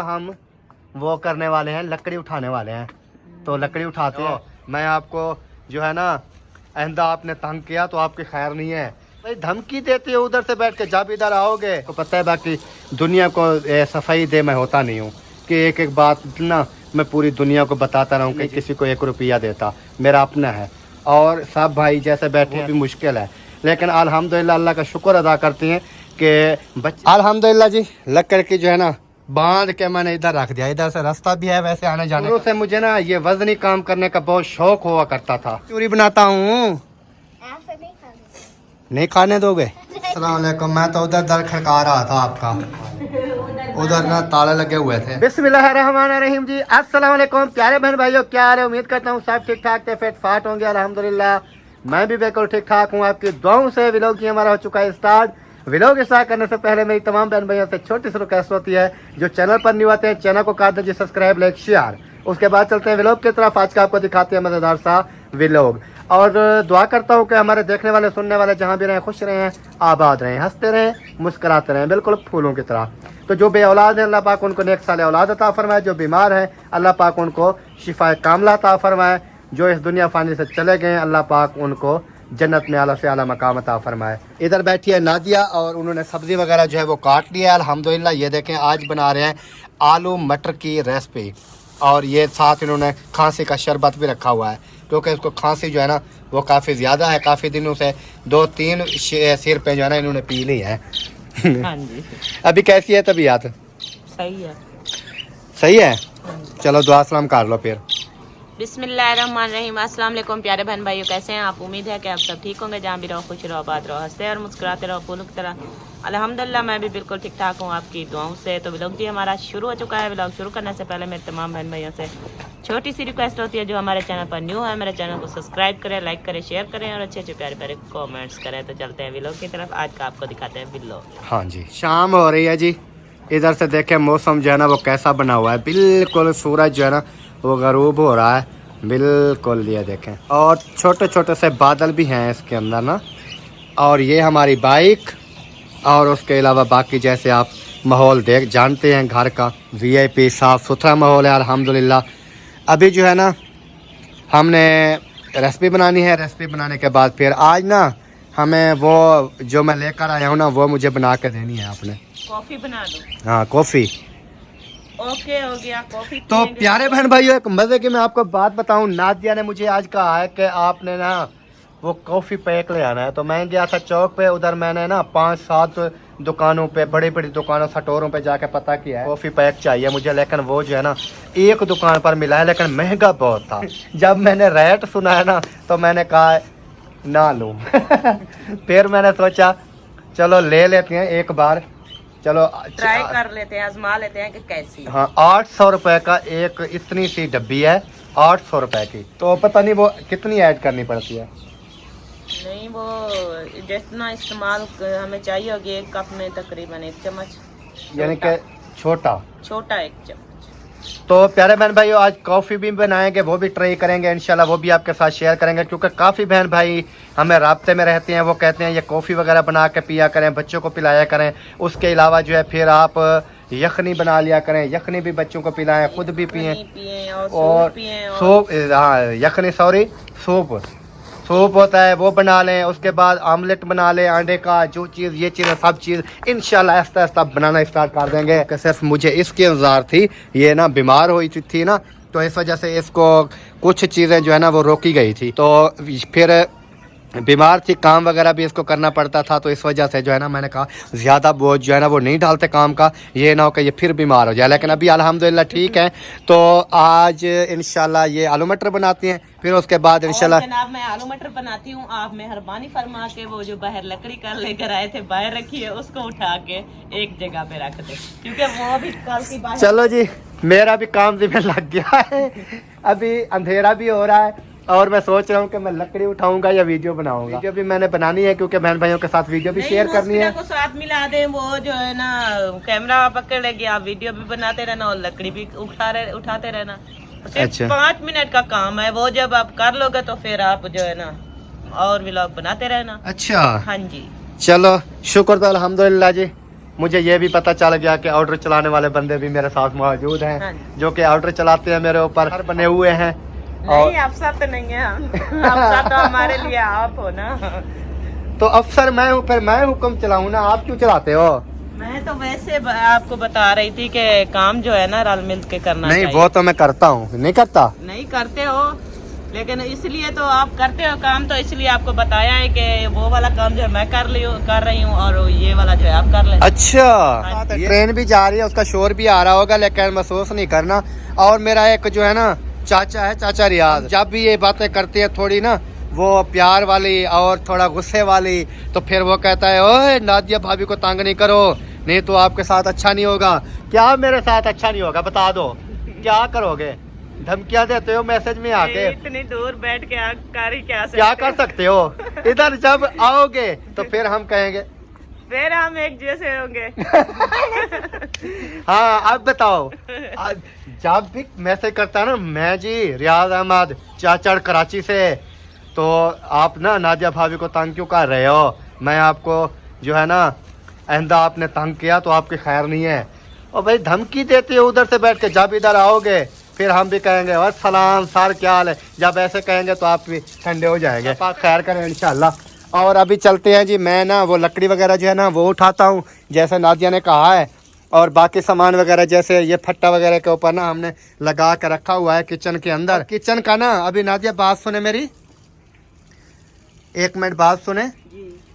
हम वो करने वाले हैं, लकड़ी उठाने वाले हैं। तो लकड़ी उठाते हैं। मैं आपको जो है ना, आइंदा आपने तंग किया तो आपकी खैर नहीं है भाई। धमकी देते हो उधर से बैठ के, जब इधर आओगे तो पता है बाकी दुनिया को सफाई दे मैं होता नहीं हूँ कि एक एक बात ना मैं पूरी दुनिया को बताता रहूँ कि किसी को 1 रुपया देता। मेरा अपना है और सब भाई जैसे बैठे भी मुश्किल है, लेकिन अल्हम्दुलिल्लाह अल्लाह का शुक्र अदा करते हैं कि बच्चे अल्हम्दुलिल्लाह जी लकड़ की जो है ना बांध के मैंने इधर रख दिया। इधर से रास्ता भी है वैसे आने जाने से। मुझे ना ये वजनी काम करने का बहुत शौक हुआ करता था। चूरी बनाता हूँ, नहीं खाने दोगे? अस्सलाम वालेकुम। मैं तो उधर दर खड़का रहा था आपका, उधर ना ताले लगे हुए थे। बिस्मिल्लाहिर्रहमानिर्रहीम जी। अस्सलाम वालेकुम प्यारे बहन भाइयों, क्या हाल है? उम्मीद करता हूँ सब ठीक ठाक थे, फिट फाट होंगे। अल्हम्दुलिल्लाह मैं भी बिल्कुल ठीक ठाक हूँ। आपकी दुआओं से व्लॉग की हमारा हो चुका है स्टार्ट। व्लॉग स्टार्ट करने से पहले मेरी तमाम बहन भाइयों से छोटी सी रिक्वेस्ट होती है, जो चैनल पर न्यू आते हैं चैनल को कर दीजिए सब्सक्राइब, लाइक, शेयर। उसके बाद चलते हैं व्लॉग की तरफ। आज का आपको दिखाते हैं मजेदार सा व्लॉग। और दुआ करता हूँ कि हमारे देखने वाले सुनने वाले जहाँ भी रहें खुश रहें, आबाद रहें, हंसते रहें, मुस्कुराते रहें, बिल्कुल फूलों की तरह। तो जो बे औलाद है अल्लाह पाक उनको नेक साले औलाद अता फरमाए। जो बीमार है अल्लाह पाक उनको शिफाए कामला अता फरमाए। जो इस दुनिया फानी से चले गए अल्लाह पाक उनको जन्नत में आला से आला मकाम अता फरमाए। इधर बैठी है नादिया और उन्होंने सब्जी वगैरह जो है वो काट लिया है अल्हम्दुलिल्लाह। ये देखें आज बना रहे हैं आलू मटर की रेसिपी, और ये साथ इन्होंने खांसी का शरबत भी रखा हुआ है क्योंकि इसको खांसी जो है ना वो काफ़ी ज़्यादा है। काफ़ी दिनों से 2-3 सिर पे जो है ना इन्होंने पी ली है। हाँ जी। अभी कैसी है तबीयत? सही है। सही है। चलो दुआ सलाम कर लो फिर। बिस्मिल्लाहिर्रहमानिर्रहीम। अस्सलाम वालेकुम प्यारे बहन भाइयों, कैसे हैं आप? उम्मीद है कि आप सब ठीक होंगे। जहाँ भी रहो खुश रहो, आबाद रहो, हंसते और मुस्कुराते रहो फूलों की तरह। अल्हम्दुलिल्लाह मैं भी बिल्कुल ठीक ठाक हूँ आपकी दुआओं से। तो व्लॉग जी हमारा शुरू हो चुका है। व्लॉग शुरू करने से पहले मेरे तमाम बहन भाइयों से छोटी सी रिक्वेस्ट होती है, जो हमारे चैनल पर न्यू है मेरे चैनल को सब्सक्राइब करें, लाइक करें, शेयर करें और अच्छे अच्छे प्यारे प्यारे कॉमेंट्स करें। तो चलते हैं व्लॉग की तरफ। आज का आपको दिखाते हैं व्लॉग। हाँ जी, शाम हो रही है जी। इधर से देखें मौसम जो है ना वो कैसा बना हुआ है, बिल्कुल सूरज जो है ना वो गरूब हो रहा है बिल्कुल। ये देखें और छोटे छोटे से बादल भी हैं इसके अंदर ना। और ये हमारी बाइक और उसके अलावा बाकी जैसे आप माहौल देख जानते हैं घर का वीआईपी साफ़ सुथरा माहौल है अल्हम्दुलिल्लाह। अभी जो है ना हमने रेसिपी बनानी है। रेसिपी बनाने के बाद फिर आज ना हमें वो जो मैं लेकर आया हूँ ना वो मुझे बना के देनी है आपने। कॉफ़ी बना दो। हाँ कॉफ़ी। ओके हो गया कॉफ़ी। तो प्यारे बहन भाइयों एक मज़े की मैं आपको बात बताऊं, नादिया ने मुझे आज कहा है कि आपने ना वो कॉफ़ी पैक ले आना है। तो मैं गया था चौक पे, उधर मैंने ना 5-7 दुकानों पे, बड़ी बड़ी दुकानों स्टोरों पे जाके पता किया है कॉफ़ी पैक चाहिए मुझे, लेकिन वो जो है ना एक दुकान पर मिला है लेकिन महंगा बहुत था। जब मैंने रेट सुना है ना तो मैंने कहा ना लूँ। फिर मैंने सोचा चलो ले लेते हैं एक बार, चलो ट्राई कर लेते हैं, आजमा लेते हैं कि कैसी। हाँ 800 रुपए का एक इतनी सी डब्बी है, 800 रुपए की। तो पता नहीं वो कितनी ऐड करनी पड़ती है। नहीं वो जितना इस्तेमाल हमें चाहिए होगी, 1 कप में तकरीबन 1 चम्मच, यानी कि छोटा 1 चम्मच। तो प्यारे बहन भाइयों आज कॉफ़ी भी बनाएंगे, वो भी ट्राई करेंगे इंशाल्लाह, वो भी आपके साथ शेयर करेंगे। क्योंकि काफ़ी बहन भाई हमें राब्ते में रहते हैं, वो कहते हैं ये कॉफ़ी वगैरह बना के पिया करें, बच्चों को पिलाया करें। उसके अलावा जो है फिर आप यखनी बना लिया करें, यखनी भी बच्चों को पिलाएं, खुद भी पिएँ। और सूप, हाँ यखनी सॉरी सूप होता है वो बना लें। उसके बाद आमलेट बना लें अंडे का, जो चीज़ ये चीज़ सब चीज़ इंशाल्लाह आहिस्ता आहिस्ता बनाना स्टार्ट कर देंगे। कि सिर्फ मुझे इसकी इंतज़ार थी, ये ना बीमार हुई थी ना तो इस वजह से इसको कुछ चीज़ें जो है ना वो रोकी गई थी। तो फिर बीमार थी, काम वगैरह भी इसको करना पड़ता था, तो इस वजह से जो है ना मैंने कहा ज़्यादा बोझ जो है ना वो नहीं डालते काम का, ये ना हो कि ये फिर बीमार हो जाए। लेकिन अभी अल्हम्दुलिल्लाह ठीक है। तो आज इंशाल्लाह ये आलू मटर बनाती हैं, फिर उसके बाद इंशाल्लाह जनाब मैं आलू मटर बनाती हूँ। आप मेहरबानी फरमा के वो जो बाहर लकड़ी का लेकर आए थे बाहर रखी है, उसको उठा के एक जगह पे रख दे, क्योंकि वो भी कल की बात। चलो जी मेरा भी काम जिम्मे लग गया है। अभी अंधेरा भी हो रहा है और मैं सोच रहा हूँ कि मैं लकड़ी उठाऊंगा या वीडियो बनाऊंगा। वीडियो भी मैंने बनानी है क्योंकि बहन भाइयों के साथ वीडियो भी शेयर करनी है। को साथ मिला दे, वो जो है ना कैमरा पकड़ लेगी, आप वीडियो भी बनाते रहना और लकड़ी भी उठाते रहना। सिर्फ 5 मिनट का काम है वो, जब आप कर लोगे तो फिर आप जो है ना और व्लॉग बनाते रहना। अच्छा हाँ जी चलो शुक्र तो अल्हम्दुलिल्लाह जी मुझे ये भी पता चल गया कि ऑर्डर चलाने वाले बंदे भी मेरे साथ मौजूद हाँ हैं, जी। जो कि ऑर्डर चलाते हैं मेरे ऊपर, हर बने हुए हैं। नहीं अफसर तो नहीं है हम अफसर तो हमारे लिए आप हो ना। तो अफसर मैं हूँ, फिर मैं हुक्म चलाऊँ ना, आप क्यों चलाते हो? मैं तो वैसे आपको बता रही थी कि काम जो है ना रल मिल के करना नहीं चाहिए। वो तो मैं करता हूँ, नहीं करता? नहीं करते हो, लेकिन इसलिए तो आप करते हो काम, तो इसलिए आपको बताया है कि वो वाला काम जो है मैं कर रही हूँ और ये वाला जो है आप कर लें। अच्छा, ट्रेन भी जा रही है, उसका शोर भी आ रहा होगा, लेकिन महसूस नहीं करना। और मेरा एक जो है ना चाचा है, चाचा रियाज, जब भी ये बातें करती है थोड़ी ना वो प्यार वाली और थोड़ा गुस्से वाली, तो फिर वो कहता है ओए नादिया भाभी को तंग नहीं करो, नहीं तो आपके साथ अच्छा नहीं होगा। क्या मेरे साथ अच्छा नहीं होगा, बता दो क्या करोगे? धमकियां देते हो मैसेज में आके, इतनी दूर बैठ के आप क्या कर सकते हो? इधर जब आओगे तो फिर हम कहेंगे, फिर हम एक जैसे होंगे। हाँ अब बताओ, जब भी मैसेज करता है ना मैं जी रियाज अहमद चाचड़ कराची से, तो आप ना नादिया भाभी को तंग क्यों कर रहे हो? मैं आपको जो है ना आइंदा आपने तंग किया तो आपकी खैर नहीं है। और भाई धमकी देते हो उधर से बैठ के, जब इधर आओगे फिर हम भी कहेंगे और सलाम सर क्या हाल है। जब ऐसे कहेंगे तो आप भी ठंडे हो जाएंगे। आप खैर करें इंशाल्लाह। और अभी चलते हैं जी, मैं ना वो लकड़ी वगैरह जो है ना वो उठाता हूँ जैसे नादिया ने कहा है, और बाकी सामान वगैरह जैसे ये फट्टा वगैरह के ऊपर ना हमने लगा के रखा हुआ है किचन के अंदर। किचन का ना अभी नादिया बात सुने मेरी, एक मिनट बात सुने।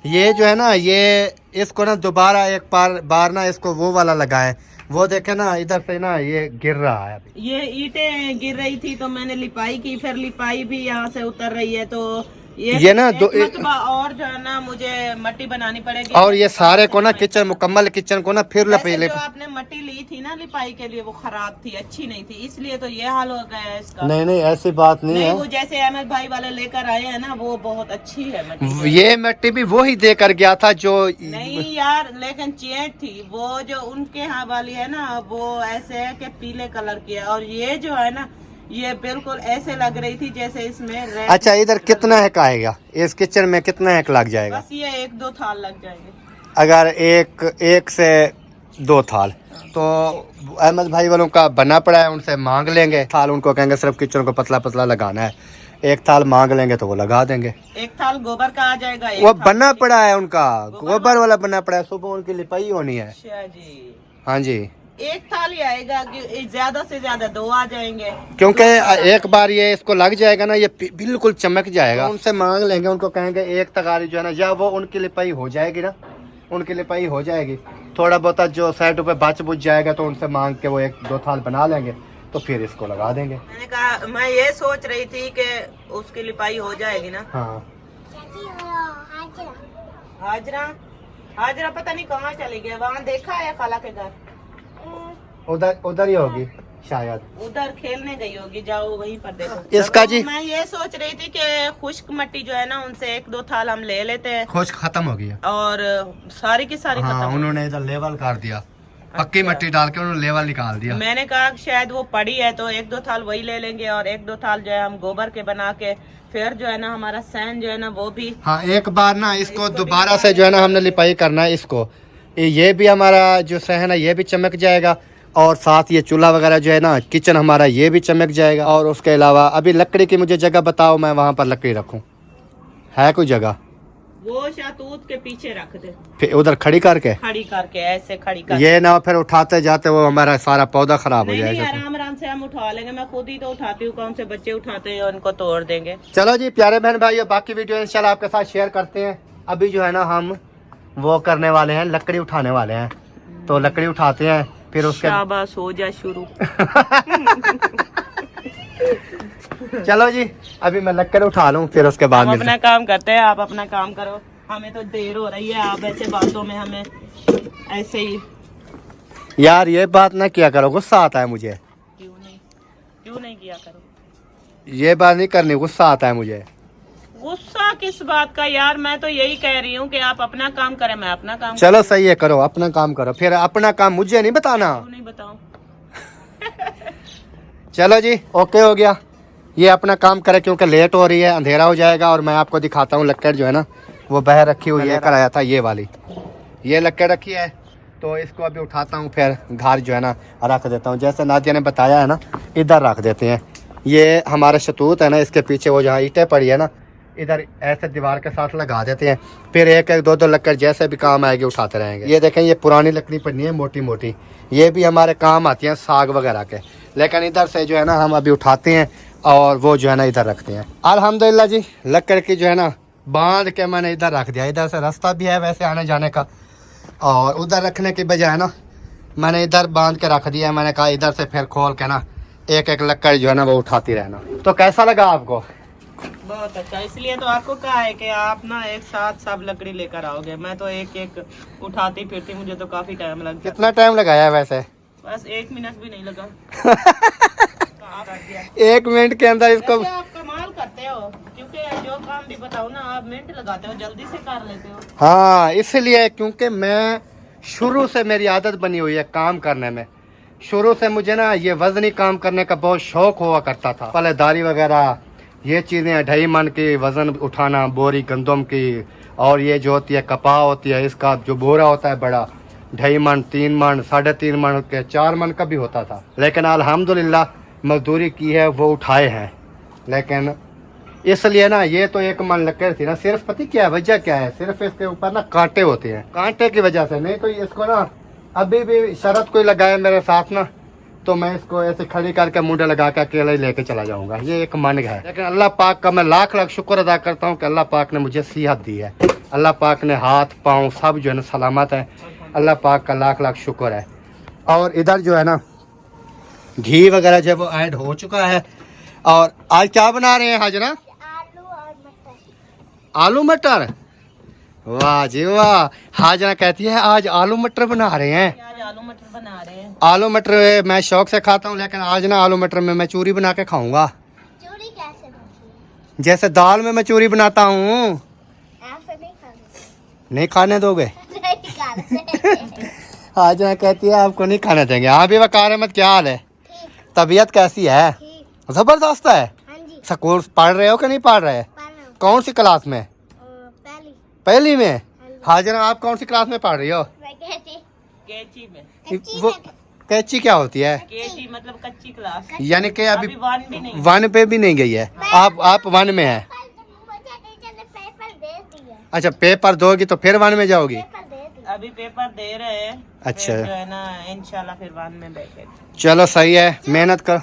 ये जो है ना ये इसको ना दोबारा एक बार ना इसको वो वाला लगाए, वो देखे ना इधर से ना ये गिर रहा है अभी। ये ईंटें गिर रही थी तो मैंने लिपाई की, फिर लिपाई भी यहाँ से उतर रही है, तो ये ना एक मरतबा और जो है ना मुझे मट्टी बनानी पड़ेगी। और ये सारे को ना किचन मुकम्मल किचन को ना फिर वैसे जो आपने मट्टी ली थी ना लिपाई के लिए वो खराब थी, अच्छी नहीं थी, इसलिए तो ये हाल हो गया है इसका। नहीं ऐसी बात नहीं है। वो जैसे अहमद भाई वाले लेकर आए हैं ना वो बहुत अच्छी है मट्टी। ये मिट्टी भी वो ही दे कर गया था जो नहीं यार, लेकिन चेंज थी वो जो उनके यहाँ वाली है ना, वो ऐसे है कि पीले कलर की है, और ये जो है ना ये बिल्कुल ऐसे लग रही थी जैसे इसमें रेड। अच्छा इधर कितना हैक आएगा इस किचन में, कितना हैक लग जाएगा? बस ये 1-2 थाल लग जाएंगे। अगर एक से 2 थाल तो अहमद भाई वालों का बना पड़ा है, उनसे मांग लेंगे थाल। उनको कहेंगे सिर्फ किचन को पतला पतला लगाना है, एक थाल मांग लेंगे तो वो लगा देंगे। एक थाल गोबर का आ जाएगा, एक वो थाल बना पड़ा है उनका, गोबर वाला बना पड़ा है, सुबह उनकी लिपाई होनी है। अच्छा जी, हाँ जी, एक थाल ही आएगा कि ज्यादा से ज्यादा 2 आ जाएंगे? क्योंकि एक बार ये इसको लग जाएगा ना ये बिल्कुल चमक जाएगा। तो उनसे मांग लेंगे, उनको कहेंगे एक तगारी जो है ना, या वो उनकी लिपाई हो जाएगी ना, उनकी लिपाई हो जाएगी, थोड़ा बहुत जो साइड पे बच बुझ जाएगा तो उनसे मांग के वो 1-2 थाल बना लेंगे, तो फिर इसको लगा देंगे। मैंने कहा मैं ये सोच रही थी कि उसकी लिपाई हो जाएगी ना। हाँ हाजरा, हाजरा पता नहीं कहाँ चली गई, वहाँ देखा है खाला के घर? उधर ही होगी शायद, उधर खेलने गई होगी, जाओ वहीं पर देखो। इसका जी मैं ये सोच रही थी कि खुश्क मिट्टी जो है ना उनसे 1-2 थाल हम ले लेते हैं। खुश्क खत्म हो गया और सारी की सारी हाँ, खत्म। उन्होंने इधर लेवल कर दिया, पक्की मिट्टी डाल के उन्होंने लेवल निकाल दिया। मैंने कहा कि शायद वो पड़ी है तो 1-2 थाल वही ले लेंगे, और 1-2 थाल जो है हम गोबर के बना के फिर जो है ना हमारा सहन जो है ना वो भी। हाँ एक बार ना इसको दोबारा से जो है ना हमने लिपाई करना है इसको, ये भी हमारा जो सहन है ये भी चमक जाएगा, और साथ ये चूल्हा वगैरह जो है ना किचन हमारा ये भी चमक जाएगा। और उसके अलावा अभी लकड़ी की मुझे जगह बताओ, मैं वहाँ पर लकड़ी रखूँ, है कोई जगह? वो शातूत के पीछे रख दे, फिर उधर खड़ी करके ऐसे खड़ी करके। ये ना फिर उठाते जाते वो हमारा सारा पौधा खराब हो नहीं, जाएगा। आराम आराम से हम उठा लेंगे, मैं खुद ही तो उठाती हूँ, कौन से बच्चे उठाते हैं उनको तोड़ देंगे। चलो जी प्यारे बहन भाइयों, बाकी वीडियो इंशाल्लाह आपके साथ शेयर करते हैं। अभी जो है ना हम वो करने वाले हैं, लकड़ी उठाने वाले हैं, तो लकड़ी उठाते हैं फिर उसके शाबाश हो जा शुरू। चलो जी अभी मैं लकड़ी उठा लूँ, फिर उसके बाद हम अपना काम करते हैं, आप अपना काम करो, हमें तो देर हो रही है, आप ऐसे बातों में हमें ऐसे ही। यार ये बात ना किया करो, गुस्सा आता है मुझे। क्यों नहीं किया करो? ये बात नहीं करनी, गुस्सा आता है मुझे। गुस्सा किस बात का यार, मैं तो यही कह रही हूँ कि आप अपना काम करें, मैं अपना काम। चलो सही है, करो अपना काम करो, फिर अपना काम मुझे नहीं बताना। क्यों नहीं बताऊं? चलो जी ओके हो गया, ये अपना काम करे क्योंकि लेट हो रही है, अंधेरा हो जाएगा। और मैं आपको दिखाता हूँ लक्कड़ जो है ना वो बाहर रखी हुई है, कराया था ये वाली, ये लक्कड़ रखी है, तो इसको अभी उठाता हूँ, फिर घर जो है ना रख देता हूँ। जैसे नादिया ने बताया है ना, इधर रख देते हैं। ये हमारा शतूत है ना, इसके पीछे वो जहाँ ईंटें पड़ी है ना, इधर ऐसे दीवार के साथ लगा देते हैं। फिर एक एक दो दो लकड़ जैसे भी काम आएगी उठाते रहेंगे। ये देखें, ये पुरानी लकड़ी पड़नी है मोटी मोटी, ये भी हमारे काम आती है साग वगैरह के। लेकिन इधर से जो है ना हम अभी उठाते हैं और वो जो है ना इधर रखते हैं। अल्हम्दुलिल्लाह जी, लकड़ की जो है ना बांध के मैंने इधर रख दिया। इधर से रास्ता भी है वैसे आने जाने का, और उधर रखने की बजाय ना मैंने इधर बांध के रख दिया है। मैंने कहा इधर से फिर खोल के ना एक एक लकड़ जो है ना वो उठाती रहना। तो कैसा लगा आपको? बहुत अच्छा, इसलिए तो आपको कहा है कि आप ना एक साथ सब लकड़ी लेकर आओगे। मैं तो एक एक उठाती फिरती, मुझे तो काफी टाइम लग गया। कितना टाइम लगाया है वैसे? बस 1 मिनट भी नहीं लगा। 1 मिनट के अंदर इसको। वैसे आप कमाल करते हो, क्योंकि जो काम भी बताओ ना आप मिनट लगाते हो, जल्दी से कर लेते हो। हाँ, इसलिए क्योंकि मैं शुरू से मेरी आदत बनी हुई है काम करने में। शुरू से मुझे ना ये वजनी काम करने का बहुत शौक हुआ करता था। पलेदारी वगैरह ये चीज़ें, 2.5 मन की वज़न उठाना, बोरी गंदम की, और ये जो होती है कपाह होती है, इसका जो बोरा होता है बड़ा, 2.5 मन, 3 मन, 3.5 मन के 4 मन का भी होता था। लेकिन अल्हम्दुलिल्लाह मजदूरी की है वो उठाए हैं। लेकिन इसलिए ना ये तो 1 मन लकड़ थी ना, सिर्फ पता क्या है वजह क्या है, सिर्फ इसके ऊपर ना कांटे होते हैं, कांटे की वजह से। नहीं तो इसको ना अभी भी शरत कोई लगाए मेरे साथ ना, तो मैं इसको ऐसे खड़ी करके मुंडे लगा के अकेला ही लेके चला जाऊंगा। ये एक मन है। लेकिन अल्लाह पाक का मैं लाख लाख शुक्र अदा करता हूँ कि अल्लाह पाक ने मुझे सेहत दी है। अल्लाह पाक ने हाथ पाँव सब जो है ना सलामत है। अल्लाह पाक का लाख लाख शुक्र है। और इधर जो है ना घी वगैरह जो वो ऐड हो चुका है। और आज क्या बना रहे हैं हाजरा? आलू और मटर। आलू मटर? वाह जी वाह, हाजरा कहती है आज आलू मटर बना रहे हैं। आज आलू मटर बना रहे हैं। आलू मटर मैं शौक से खाता हूँ, लेकिन आज ना आलू मटर में मैं चूरी बना के खाऊंगा। चूरी कैसे बनती है? जैसे दाल में मैं चूरी बनाता हूँ। ऐसे नहीं खाने। नहीं खाने दोगे? नहीं खाने। हाजरा कहती है आपको नहीं खाने देंगे। हाँ भी वकार अहमद, क्या हाल है? ठीक तबीयत कैसी है? ठीक। जबरदस्त है। हाँ जी। स्कूल पढ़ रहे हो कि नहीं पढ़ रहे? पढ़ रहा हूँ। कौन सी क्लास में? पहली। पहली में? हाँ जी। हाजरा आप कौन सी क्लास में पढ़ रही हो? मैं कहती कैची में। कच्ची वो में। कैची क्या होती है? कैची मतलब कच्ची क्लास। यानी कि अभी अभी 1 भी नहीं। 1 पे भी नहीं गई है। आप 1 में है? मुझे टीचर ने पेपर दे दिया। अच्छा, पेपर दोगी तो फिर 1 में जाओगी? पेपर दे दिया। अभी पेपर दे रहे हैं। अच्छा। फिर जो है ना इंशाल्लाह फिर 1 में बैठे। चलो सही है, मेहनत कर।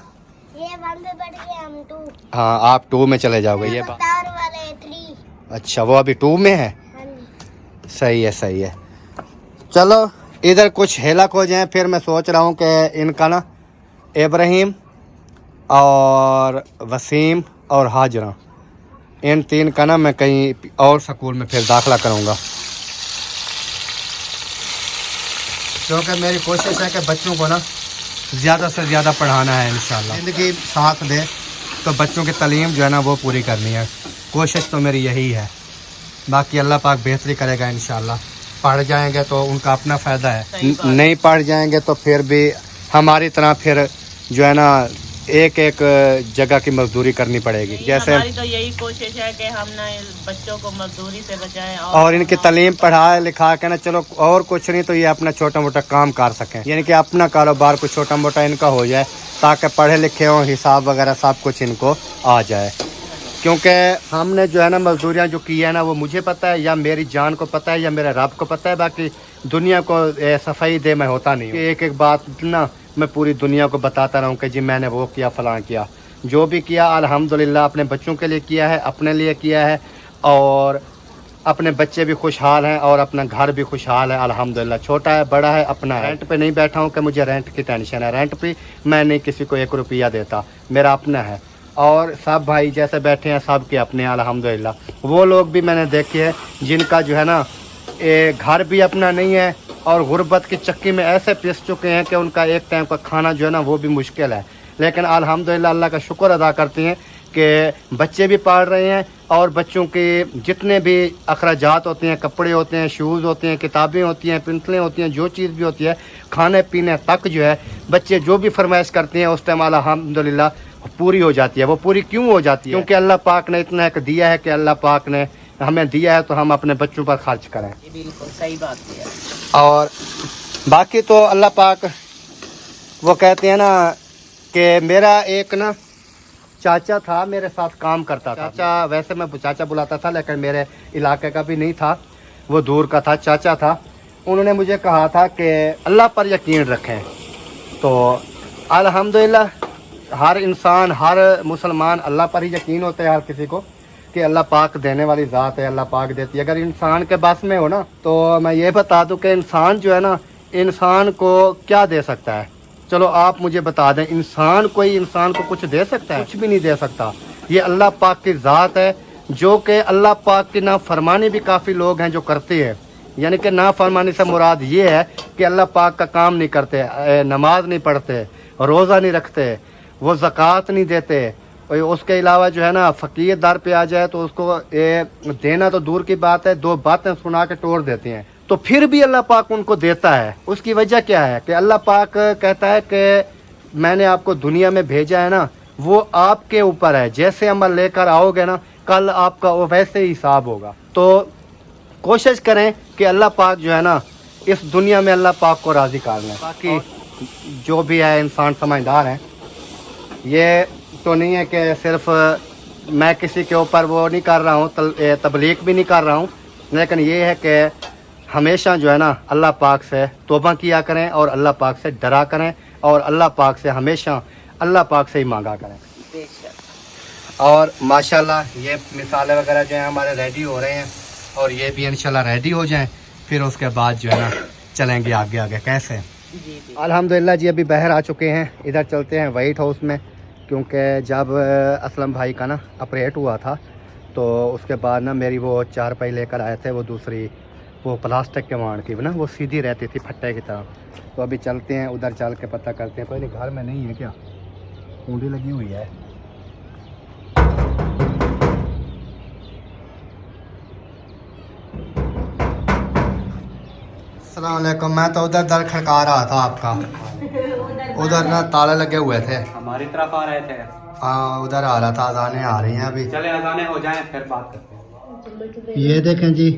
ये 1 में बढ़ गया, हम 2। हाँ, आप 2 में चले जाओगे ये बात। तार वाले 3। अच्छा, वो अभी 2 में है। हाँ जी। सही है सही है। चलो इधर कुछ हेलक हो जाए। फिर मैं सोच रहा हूँ कि इनका ना इब्राहिम और वसीम और हाजरा, इन 3 का ना मैं कहीं और स्कूल में फिर दाखिला करूँगा, क्योंकि मेरी कोशिश है कि बच्चों को ना ज़्यादा से ज़्यादा पढ़ाना है। इंशाल्लाह ज़िंदगी साथ दे तो बच्चों की तालीम जो है ना वो पूरी करनी है। कोशिश तो मेरी यही है। बाकी अल्लाह पाक बेहतरी करेगा इंशाल्लाह। पढ़ जाएंगे तो उनका अपना फ़ायदा है, नहीं पढ़ जाएंगे तो फिर भी हमारी तरह फिर जो है ना एक एक जगह की मजदूरी करनी पड़ेगी। जैसे हमारी तो यही कोशिश है कि हम ना इन बच्चों को मजदूरी से बचाएं और इनकी तालीम पढ़ा लिखा के ना, चलो और कुछ नहीं तो ये अपना छोटा मोटा काम कर सकें, यानी कि अपना कारोबार कुछ छोटा मोटा इनका हो जाए, ताकि पढ़े लिखे हों, हिसाब वगैरह सब कुछ इनको आ जाए। क्योंकि हमने जो है ना मजदूरियाँ जो की है ना, वो मुझे पता है, या मेरी जान को पता है, या मेरे रब को पता है। बाकी दुनिया को सफाई दे मैं होता नहीं हूँ। एक एक बात ना मैं पूरी दुनिया को बताता रहूँ कि जी मैंने वो किया, फलां किया। जो भी किया अल्हम्दुलिल्लाह अपने बच्चों के लिए किया है, अपने लिए किया है, और अपने बच्चे भी खुशहाल हैं और अपना घर भी खुशहाल है अल्हम्दुलिल्लाह। छोटा है बड़ा है अपना है। रेंट पे नहीं बैठा हूँ कि मुझे रेंट की टेंशन है। रेंट पे मैं नहीं किसी को 1 रुपया देता, मेरा अपना है। और सब भाई जैसे बैठे हैं सब के अपने अल्हम्दुलिल्लाह। वो लोग भी मैंने देखे हैं जिनका जो है ना घर भी अपना नहीं है और गुर्बत की चक्की में ऐसे पिस चुके हैं कि उनका एक टाइम का खाना जो है ना वो भी मुश्किल है। लेकिन अल्हम्दुलिल्लाह अल्लाह का शुक्र अदा करते हैं कि बच्चे भी पढ़ रहे हैं और बच्चों के जितने भी अखराजात होते हैं, कपड़े होते हैं, शूज़ होते हैं, किताबें होती हैं, पेंसिलें होती हैं, जो चीज़ भी होती है, खाने पीने तक जो है बच्चे जो भी फरमाइश करते हैं उस टाइम अल्हम्दुलिल्लाह पूरी हो जाती है। वो पूरी क्यों हो जाती है? क्योंकि अल्लाह पाक ने इतना एक दिया है कि अल्लाह पाक ने हमें दिया है तो हम अपने बच्चों पर खर्च करें। ये बिल्कुल सही बात है। और बाकी तो अल्लाह पाक वो कहते हैं ना कि मेरा एक ना चाचा था, मेरे साथ काम करता था। चाचा वैसे मैं चाचा बुलाता था, लेकिन मेरे इलाके का भी नहीं था, वो दूर का था, चाचा था। उन्होंने मुझे कहा था कि अल्लाह पर यकीन रखें। तो अल्हम्दुलिल्लाह हर इंसान, हर मुसलमान अल्लाह पर ही यकीन होता है हर किसी को कि अल्लाह पाक देने वाली ज़ात है, अल्लाह पाक देती है। अगर इंसान के बस में हो ना, तो मैं ये बता दूं कि इंसान जो है ना, इंसान को क्या दे सकता है? चलो आप मुझे बता दें, इंसान कोई इंसान को कुछ दे सकता है? कुछ भी नहीं दे सकता। ये अल्लाह पाक की ज़ात है, जो कि अल्लाह पाक की नाफरमानी भी काफ़ी लोग हैं जो करते हैं। यानी कि नाफरमानी से मुराद ये है कि अल्लाह पाक का काम नहीं करते, नमाज नहीं पढ़ते, रोज़ा नहीं रखते, वो ज़कात नहीं देते। और उसके अलावा जो है ना, फ़कीर दर पे आ जाए तो उसको देना तो दूर की बात है, दो बातें सुना के तोड़ देते हैं। तो फिर भी अल्लाह पाक उनको देता है। उसकी वजह क्या है कि अल्लाह पाक कहता है कि मैंने आपको दुनिया में भेजा है ना, वो आपके ऊपर है। जैसे अमल लेकर आओगे ना, कल आपका वो वैसे ही हिसाब होगा। तो कोशिश करें कि अल्लाह पाक जो है ना, इस दुनिया में अल्लाह पाक को राज़ी कर लें। बाकी जो भी है इंसान समझदार हैं। ये तो नहीं है कि सिर्फ मैं किसी के ऊपर वो नहीं कर रहा हूँ, तबलीग भी नहीं कर रहा हूँ, लेकिन ये है कि हमेशा जो है ना अल्लाह पाक से तौबा किया करें और अल्लाह पाक से डरा करें और अल्लाह पाक से हमेशा अल्लाह पाक से ही मांगा करें। और माशाल्लाह ये मिसालें वगैरह जो हैं हमारे रेडी हो रहे हैं, और ये भी इंशाल्लाह रेडी हो जाएं, फिर उसके बाद जो है ना चलेंगे आगे आगे। कैसे अल्हम्दुलिल्लाह जी अभी बाहर आ चुके हैं। इधर चलते हैं वाइट हाउस में, क्योंकि जब असलम भाई का ना ऑपरेट हुआ था तो उसके बाद ना मेरी वो चारपाई लेकर आए थे, वो दूसरी वो प्लास्टिक के वाण की ना, वो सीधी रहती थी फट्टे की तरह। तो अभी चलते हैं उधर, चल के पता करते हैं। कोई नहीं, घर में नहीं है क्या? कुंडी लगी हुई है। अस्सलाम वालेकुम। मैं तो उधर दर खड़का रहा था आपका, उधर ना ताले लगे हुए थे। हमारी तरफ आ रहे थे। हाँ उधर आ रहा था। अजानें आ रही हैं अभी। चले अजाने हो जाएं फिर बात करते हैं। ये देखें जी,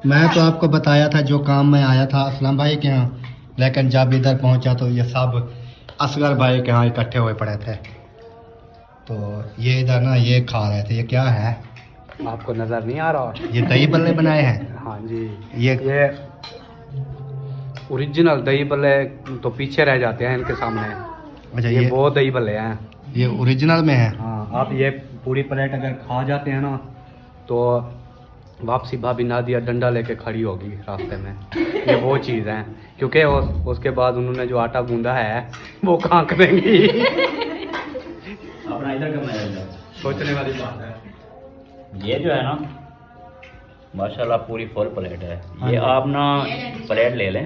मैं तो आपको बताया था जो काम में आया था असलम भाई के यहाँ, लेकिन जब इधर पहुंचा तो ये सब असगर भाई के यहाँ इकट्ठे हुए पड़े थे। तो ये इधर ना ये खा रहे थे। ये क्या है? आपको नजर नहीं आ रहा? ये दही बल्ले बनाए हैं। हाँ जी, ये ओरिजिनल दही बल्ले तो पीछे रह जाते हैं इनके सामने। अच्छा, ये बहुत दही बल्ले हैं। ये ओरिजिनल में है। हाँ, आप ये पूरी प्लेट अगर खा जाते हैं ना, तो वापसी भाभी नादिया डंडा लेके खड़ी होगी रास्ते में। ये वो चीज़ है, क्योंकि उसके बाद उन्होंने जो आटा गूंदा है वो कहाँ करेंगी। अपना इधर का सोचने वाली बात है। ये जो है ना माशाल्लाह पूरी फुल प्लेट है। ये आप ना प्लेट ले लें,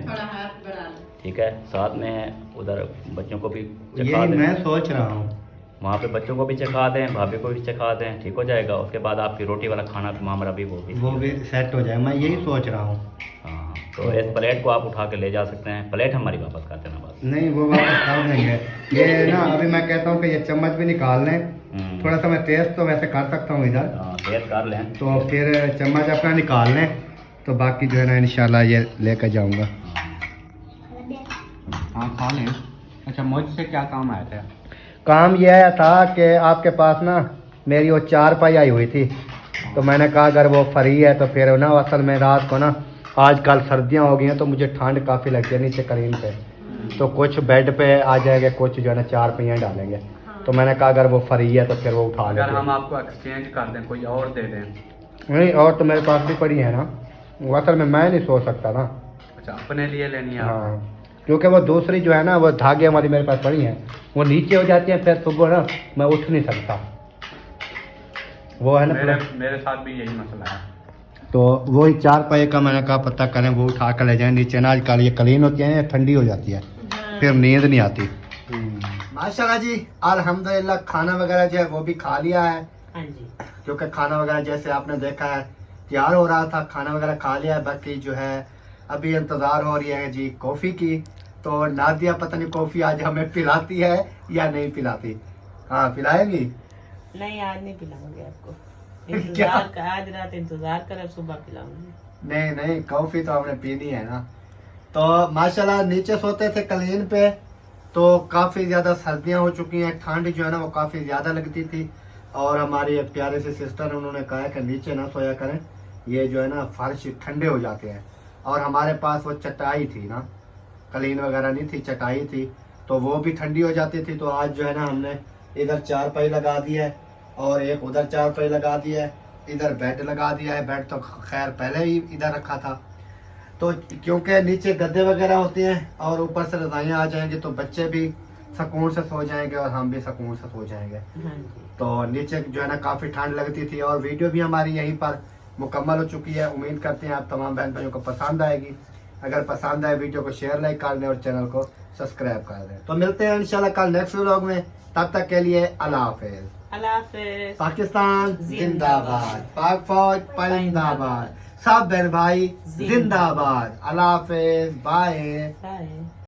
ठीक है, साथ में उधर बच्चों को भी चखा दें। मैं सोच रहा हूँ वहाँ पे बच्चों को भी चखा दें, भाभी को भी चखा दें, ठीक हो जाएगा। उसके बाद आपकी रोटी वाला खाना मामला भी वो भी सेट हो जाए। मैं यही सोच रहा हूँ। हाँ, तो इस प्लेट को आप उठा के ले जा सकते हैं। प्लेट हमारी वापस कर देना बस। नहीं, वो वापस कर देंगे। ये ना अभी मैं कहता हूँ कि ये चम्मच भी निकाल लें। थोड़ा सा मैं टेस्ट तो वैसे कर सकता हूँ इधर। हाँ, टेस्ट कर लें। तो फिर चम्मच अपना निकाल लें, तो बाकी जो है ना इंशाल्लाह ये लेकर जाऊँगा। हाँ खा लें। अच्छा, मुझसे क्या काम आया था? काम यह आया था कि आपके पास ना मेरी वो चारपाई आई हुई थी, तो मैंने कहा अगर वो फ्री है तो फिर ना असल में रात को ना, आजकल सर्दियाँ हो गई हैं तो मुझे ठंड काफ़ी लगती है नीचे करीम पे, तो कुछ बेड पे आ जाएंगे, कुछ जो है ना चारपाइयाँ डालेंगे। तो मैंने कहा अगर वो फ्री है तो फिर वो उठा लेंगे। अगर हम आपको एक्सचेंज कर दें, कोई और दे दें? नहीं, और तो मेरे पास भी पड़ी है ना, वो असल में मैं नहीं सोच सकता ना। अच्छा, अपने लिए लेनी है? हाँ, क्योंकि वो दूसरी जो है ना वो धागे वाली मेरे पास पड़ी है, वो नीचे हो जाती है, फिर सुबह ना मैं उठ नहीं सकता। वो है ना मेरे साथ भी यही मसला है। तो वही चारपाई का मैंने कहा पता करें, वो उठा कर ले जाएं नीचे ना। आजकल ये क्लीन होती है, ठंडी हो जाती है, फिर नींद नहीं आती। माशाल्लाह जी अल्हम्दुलिल्लाह खाना वगैरह जो है वो भी खा लिया है। हाँ जी, क्योंकि खाना वगैरह जैसे आपने देखा है तैयार हो रहा था, खाना वगैरह खा लिया है। बाकी जो है अभी इंतज़ार हो रही है जी कॉफ़ी की। तो नादिया पता नहीं कॉफ़ी आज हमें पिलाती है या नहीं पिलाती। हाँ, पिलाएगी? नहीं आज नहीं पिलाऊंगी आपको। क्या? आज रात इंतजार कर, सुबह पिलाऊंगी। नहीं नहीं, कॉफ़ी तो हमने पीनी है ना। तो माशाल्लाह नीचे सोते थे कलीन पे, तो काफ़ी ज़्यादा सर्दियाँ हो चुकी हैं, ठंड जो है ना वो काफ़ी ज़्यादा लगती थी। और हमारी एक प्यारे से सिस्टर उन्होंने कहा है कि नीचे ना सोया करें, ये जो है ना फर्श ठंडे हो जाते हैं। और हमारे पास वो चटाई थी ना, कलीन वगैरह नहीं थी, चटाई थी, तो वो भी ठंडी हो जाती थी। तो आज जो है ना हमने इधर चारपाई लगा दी है और एक उधर चारपाई लगा दी है, इधर बेड लगा दिया है। बेड तो खैर पहले ही इधर रखा था, तो क्योंकि नीचे गद्दे वगैरह होते हैं और ऊपर से रजाइयाँ आ जाएंगी तो बच्चे भी सुकून से सो जाएंगे और हम भी सुकून से सो जाएंगे। तो नीचे जो है ना काफ़ी ठंड लगती थी। और वीडियो भी हमारी यहीं पर मुकम्मल हो चुकी है। उम्मीद करते हैं आप तमाम बहन भाइयों को पसंद आएगी। अगर पसंद आए वीडियो को शेयर लाइक कर दें और चैनल को सब्सक्राइब कर दें। तो मिलते हैं इंशाल्लाह कल नेक्स्ट व्लॉग में, तब तक के लिए अल्लाह हाफिज़। अल्लाह हाफिज़। पाकिस्तान जिंदाबाद, पाक फौज पाइंदाबाद, सब बहन भाई जिंदाबाद। अल्लाह हाफिज़, बाय। बाय।